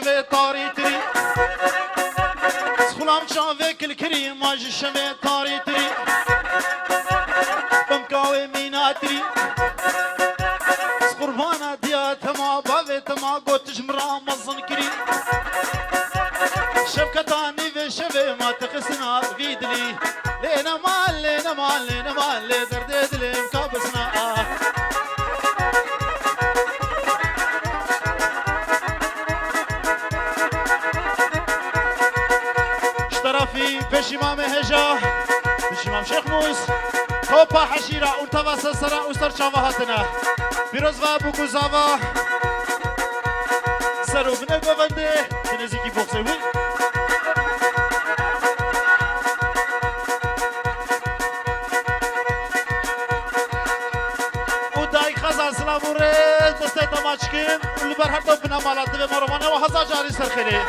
شوه تاری تری سخلام شاوه کل کری ماج شوه تاری تری بمکاوه میناتری سقربانا دیا تما باوه تما گوتش مرا مزن کری شبكتاني في شبه ما تقسنا فيدلي لينا مال لينا مال لينا مال لي درديد لي مكابسنا اشترى في بشمام هجا بشمام شيخ موس توبا حشيرة ارتباس سرا وستر شافهاتنا بيروز وابو كوزاوا سرو بنه بونده تنزيكي بوكسوي سلامورد دسته تماشکن ولی بر هر دو بنا مالات و مروانه و هزار جاری سرخیلی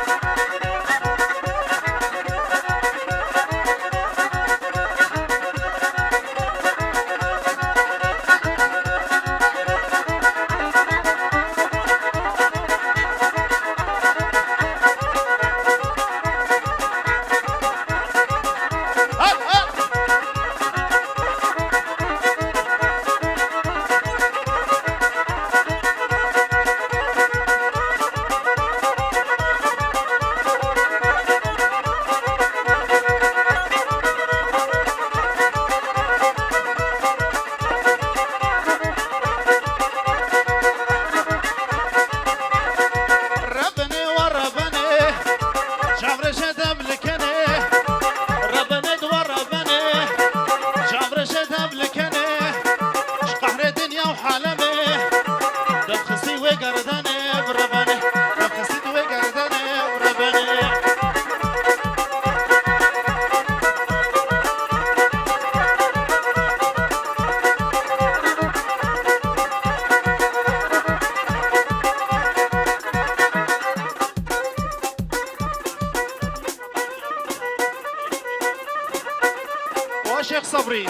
شيخ صبري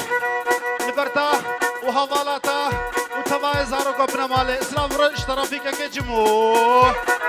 لبرتا وهوالاتا وتبايز هارو قبنا مالي اسلام رش ترافيكا كجمو